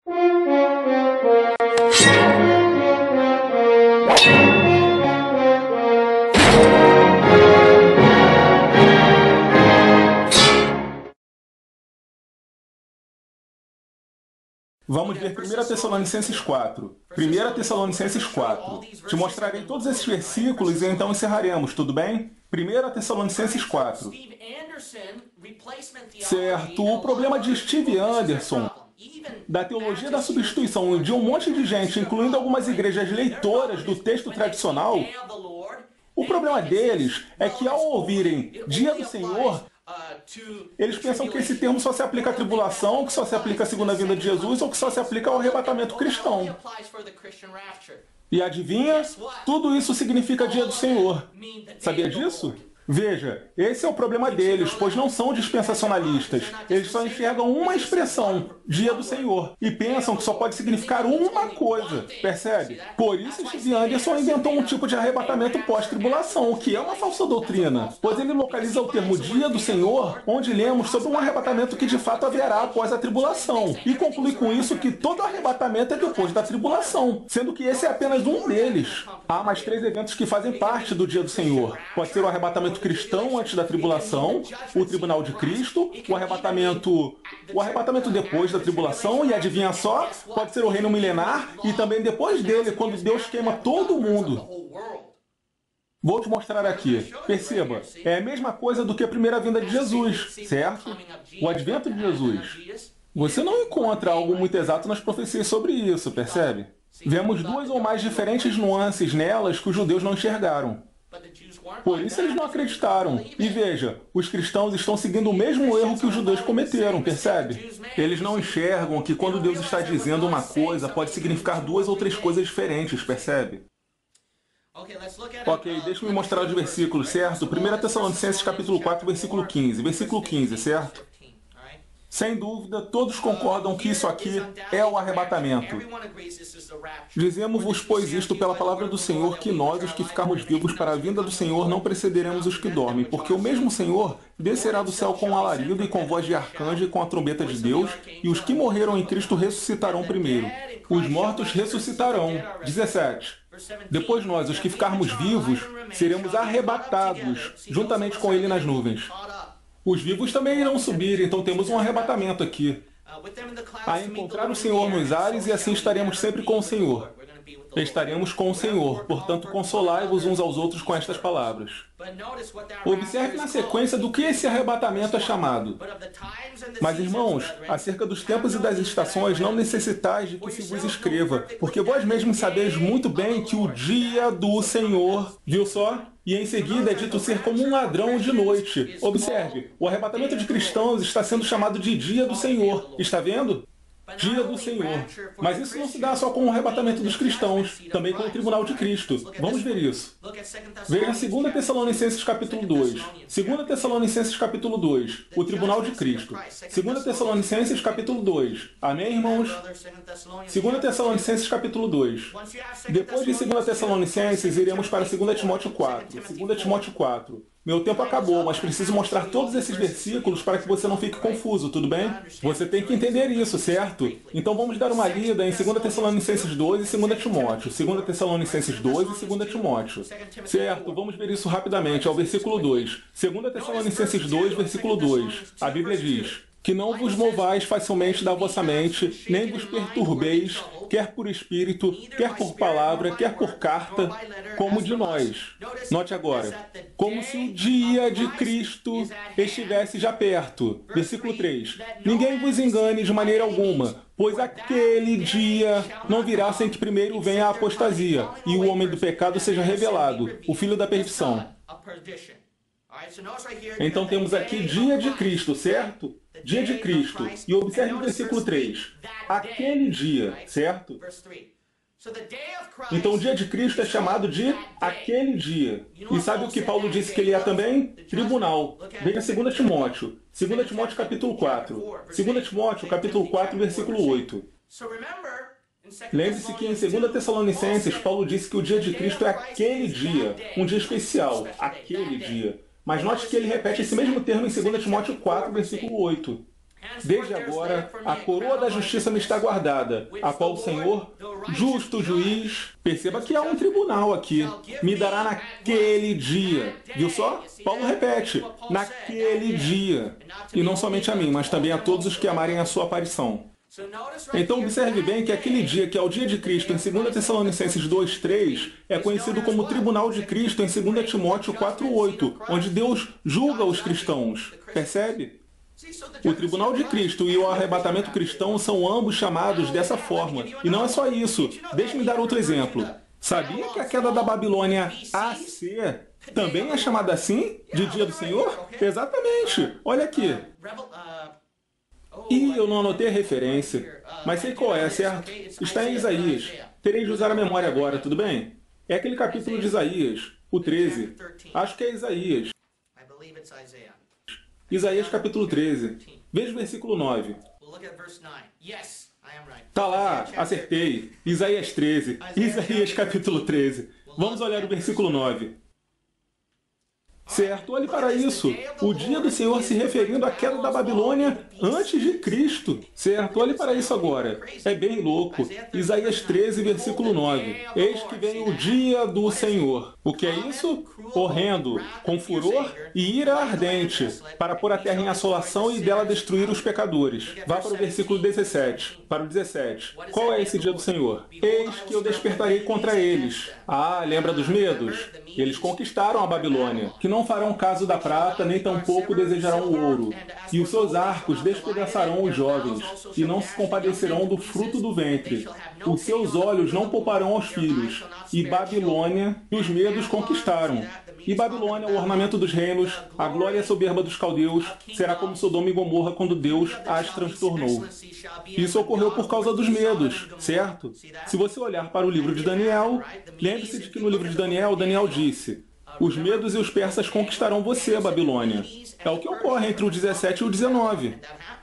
Vamos ver 1 Tessalonicenses 4. 1 Tessalonicenses 4. Te mostrarei todos esses versículos e então encerraremos, tudo bem? 1 Tessalonicenses 4. Certo, o problema de Steve Anderson, da teologia da substituição de um monte de gente, incluindo algumas igrejas leitoras do texto tradicional, o problema deles é que ao ouvirem Dia do Senhor, eles pensam que esse termo só se aplica à tribulação, que só se aplica à segunda vinda de Jesus ou que só se aplica ao arrebatamento cristão. E adivinha? Tudo isso significa Dia do Senhor. Sabia disso? Veja, esse é o problema deles, pois não são dispensacionalistas. Eles só enxergam uma expressão, Dia do Senhor, e pensam que só pode significar uma coisa, percebe? Por isso Steve Anderson inventou um tipo de arrebatamento pós-tribulação, o que é uma falsa doutrina, pois ele localiza o termo Dia do Senhor, onde lemos sobre um arrebatamento que de fato haverá após a tribulação, e conclui com isso que todo arrebatamento é depois da tribulação, sendo que esse é apenas um deles. Há mais 3 eventos que fazem parte do Dia do Senhor. Pode ser o arrebatamento cristão antes da tribulação, o tribunal de Cristo, o arrebatamento depois da tribulação, e adivinha só, pode ser o reino milenar e também depois dele, quando Deus queima todo mundo. Vou te mostrar aqui. Perceba, é a mesma coisa do que a primeira vinda de Jesus, certo? O advento de Jesus. Você não encontra algo muito exato nas profecias sobre isso, percebe? Vemos 2 ou mais diferentes nuances nelas que os judeus não enxergaram. Por isso eles não acreditaram. E veja, os cristãos estão seguindo o mesmo erro que os judeus cometeram, percebe? Eles não enxergam que quando Deus está dizendo uma coisa, pode significar 2 ou 3 coisas diferentes, percebe? Ok, deixa eu me mostrar os versículos, certo? 1 Tessalonicenses capítulo 4, versículo 15. Versículo 15, certo? Sem dúvida, todos concordam que isso aqui é o arrebatamento. Dizemos-vos, pois, isto pela palavra do Senhor, que nós, os que ficarmos vivos para a vinda do Senhor, não precederemos os que dormem, porque o mesmo Senhor descerá do céu com alarido e com voz de arcanjo e com a trombeta de Deus, e os que morreram em Cristo ressuscitarão primeiro. Os mortos ressuscitarão. 17. Depois nós, os que ficarmos vivos, seremos arrebatados, juntamente com Ele nas nuvens. Os vivos também irão subir, então temos um arrebatamento aqui. A encontrar o Senhor nos ares e assim estaremos sempre com o Senhor. Estaremos com o Senhor, portanto consolai-vos uns aos outros com estas palavras. Observe na sequência do que esse arrebatamento é chamado. Mas, irmãos, acerca dos tempos e das estações não necessitais de que se vos escreva, porque vós mesmos sabeis muito bem que o dia do Senhor, viu só? E em seguida é dito ser como um ladrão de noite. Observe, o arrebatamento de cristãos está sendo chamado de dia do Senhor. Está vendo? Dia do Senhor. Mas isso não se dá só com o arrebatamento dos cristãos, também com o tribunal de Cristo. Vamos ver isso. Veja 2 Tessalonicenses capítulo 2. 2 Tessalonicenses capítulo 2. O tribunal de Cristo. 2 Tessalonicenses capítulo 2. Amém, irmãos? 2 Tessalonicenses capítulo 2. Depois de 2 Tessalonicenses, iremos para 2 Timóteo 4. 2 Timóteo 4. Meu tempo acabou, mas preciso mostrar todos esses versículos para que você não fique confuso, tudo bem? Você tem que entender isso, certo? Então vamos dar uma lida em 2 Tessalonicenses 2 e 2 Timóteo. 2 Tessalonicenses 2 e 2 Timóteo. Certo, vamos ver isso rapidamente, ao versículo 2. 2 Tessalonicenses 2, versículo 2. A Bíblia diz: que não vos movais facilmente da vossa mente, nem vos perturbeis, quer por espírito, quer por palavra, quer por carta, como de nós. Note agora, como se o dia de Cristo estivesse já perto. Versículo 3. Ninguém vos engane de maneira alguma, pois aquele dia não virá sem que primeiro venha a apostasia, e o homem do pecado seja revelado, o filho da perdição. Então temos aqui dia de Cristo, certo? Dia de Cristo. E observe o versículo 3. Aquele dia, certo? Então o dia de Cristo é chamado de aquele dia. E sabe o que Paulo disse que ele é também? Tribunal. Veja 2 Timóteo. 2 Timóteo capítulo 4. 2 Timóteo capítulo 4, versículo 8. Lembre-se que em 2 Tessalonicenses, Paulo disse que o dia de Cristo é aquele dia. Um dia especial. Aquele dia. Mas note que ele repete esse mesmo termo em 2 Timóteo 4, versículo 8. Desde agora, a coroa da justiça me está guardada, a qual o Senhor, justo juiz, perceba que há um tribunal aqui, me dará naquele dia. Viu só? Paulo repete, naquele dia. E não somente a mim, mas também a todos os que amarem a sua aparição. Então observe bem que aquele dia, que é o dia de Cristo, em 2 Tessalonicenses 2:3, é conhecido como Tribunal de Cristo em 2 Timóteo 4:8, onde Deus julga os cristãos. Percebe? O Tribunal de Cristo e o arrebatamento cristão são ambos chamados dessa forma. E não é só isso. Deixe-me dar outro exemplo. Sabia que a queda da Babilônia AC também é chamada assim? De Dia do Senhor? Exatamente. Olha aqui. E eu não anotei a referência, mas sei qual é, certo? Está em Isaías. Terei de usar a memória agora, tudo bem? É aquele capítulo de Isaías, o 13. Acho que é Isaías. Isaías capítulo 13. Veja o versículo 9. Tá lá, acertei. Isaías 13. Isaías capítulo 13. Vamos olhar o versículo 9. Certo, olhe para isso. O dia do Senhor se referindo à queda da Babilônia antes de Cristo. Certo, olhe para isso agora. É bem louco. Isaías 13, versículo 9. Eis que vem o dia do Senhor. O que é isso? Horrendo, com furor e ira ardente, para pôr a terra em assolação e dela destruir os pecadores. Vá para o versículo 17. Para o 17. Qual é esse dia do Senhor? Eis que eu despertarei contra eles. Ah, lembra dos medos? Eles conquistaram a Babilônia, que não farão caso da prata, nem tampouco desejarão o ouro. E os seus arcos despedaçarão os jovens, e não se compadecerão do fruto do ventre. Os seus olhos não pouparão aos filhos. E Babilônia, e os medos conquistaram. E Babilônia, o ornamento dos reinos, a glória soberba dos caldeus, será como Sodoma e Gomorra quando Deus as transtornou. Isso ocorreu por causa dos medos, certo? Se você olhar para o livro de Daniel, lembre-se de que no livro de Daniel, Daniel disse: os medos e os persas conquistarão você, Babilônia. É o que ocorre entre o 17 e o 19.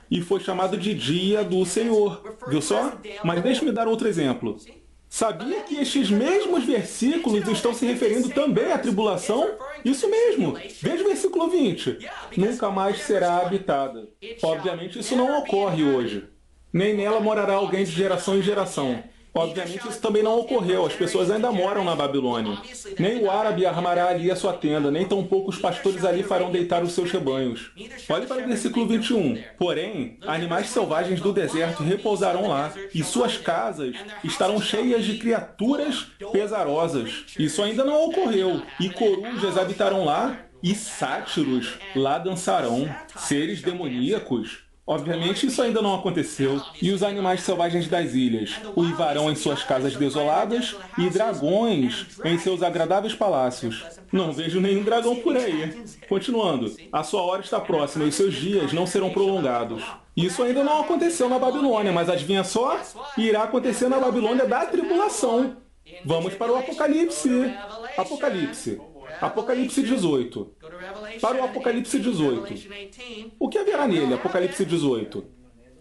E foi chamado de Dia do Senhor. Viu só? Mas deixe-me dar outro exemplo. Sabia que estes mesmos versículos estão se referindo também à tribulação? Isso mesmo. Veja o versículo 20. Nunca mais será habitada. Obviamente isso não ocorre hoje. Nem nela morará alguém de geração em geração. Obviamente isso também não ocorreu, as pessoas ainda moram na Babilônia. Nem o árabe armará ali a sua tenda, nem tampouco os pastores ali farão deitar os seus rebanhos. Olhe para o versículo 21. Porém, animais selvagens do deserto repousarão lá, e suas casas estarão cheias de criaturas pesarosas. Isso ainda não ocorreu. E corujas habitarão lá, e sátiros lá dançarão. Seres demoníacos. Obviamente isso ainda não aconteceu. E os animais selvagens das ilhas uivarão em suas casas desoladas e dragões em seus agradáveis palácios. Não vejo nenhum dragão por aí. Continuando. A sua hora está próxima e os seus dias não serão prolongados. Isso ainda não aconteceu na Babilônia, mas adivinha só? Irá acontecer na Babilônia da tribulação. Vamos para o Apocalipse. Apocalipse 18. Para o Apocalipse 18. O que haverá nele, Apocalipse 18?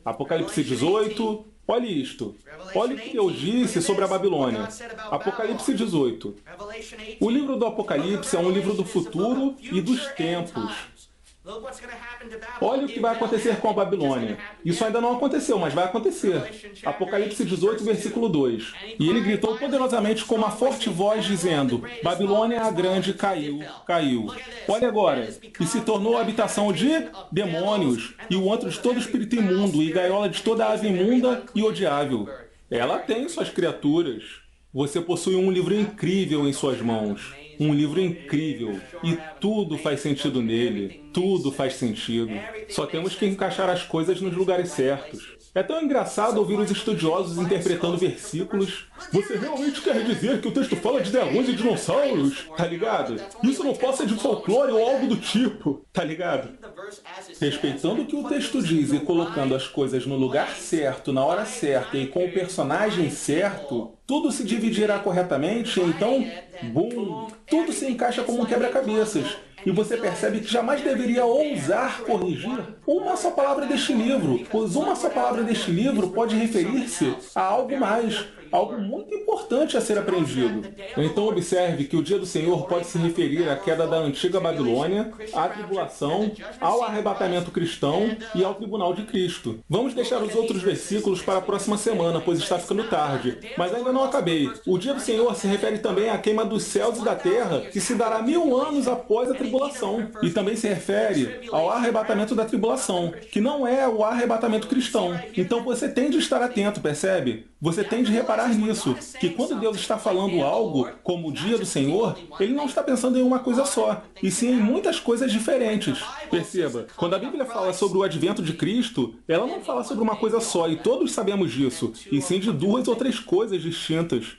Apocalipse 18, olhe isto. Olhe o que Deus disse sobre a Babilônia. Apocalipse 18. O livro do Apocalipse é um livro do futuro e dos tempos. Olha o que vai acontecer com a Babilônia. Isso ainda não aconteceu, mas vai acontecer. Apocalipse 18, versículo 2. E ele gritou poderosamente com uma forte voz, dizendo: Babilônia a grande caiu, caiu. Olha agora. E se tornou a habitação de demônios, e o antro de todo espírito imundo, e gaiola de toda ave imunda e odiável. Ela tem suas criaturas. Você possui um livro incrível em suas mãos. Um livro incrível. E tudo faz sentido nele. Tudo faz sentido. Só temos que encaixar as coisas nos lugares certos. É tão engraçado ouvir os estudiosos interpretando versículos. Você realmente quer dizer que o texto fala de dragões e dinossauros? Tá ligado? Isso não pode ser de folclore ou algo do tipo. Tá ligado? Respeitando o que o texto diz e colocando as coisas no lugar certo, na hora certa e com o personagem certo, tudo se dividirá corretamente, então, bum, tudo se encaixa como um quebra-cabeças. E você percebe que jamais deveria ousar corrigir uma só palavra deste livro, pois uma só palavra deste livro pode referir-se a algo mais. algo muito importante a ser aprendido. Então observe que o dia do Senhor pode se referir à queda da antiga Babilônia, à tribulação, ao arrebatamento cristão e ao tribunal de Cristo. Vamos deixar os outros versículos para a próxima semana, pois está ficando tarde. Mas ainda não acabei. O dia do Senhor se refere também à queima dos céus e da terra, que se dará 1000 anos após a tribulação. E também se refere ao arrebatamento da tribulação, que não é o arrebatamento cristão. Então você tem de estar atento, percebe? Você tem de reparar nisso, que quando Deus está falando algo, como o dia do Senhor, Ele não está pensando em uma coisa só, e sim em muitas coisas diferentes. Perceba, quando a Bíblia fala sobre o advento de Cristo, ela não fala sobre uma coisa só, e todos sabemos disso, e sim de 2 ou 3 coisas distintas.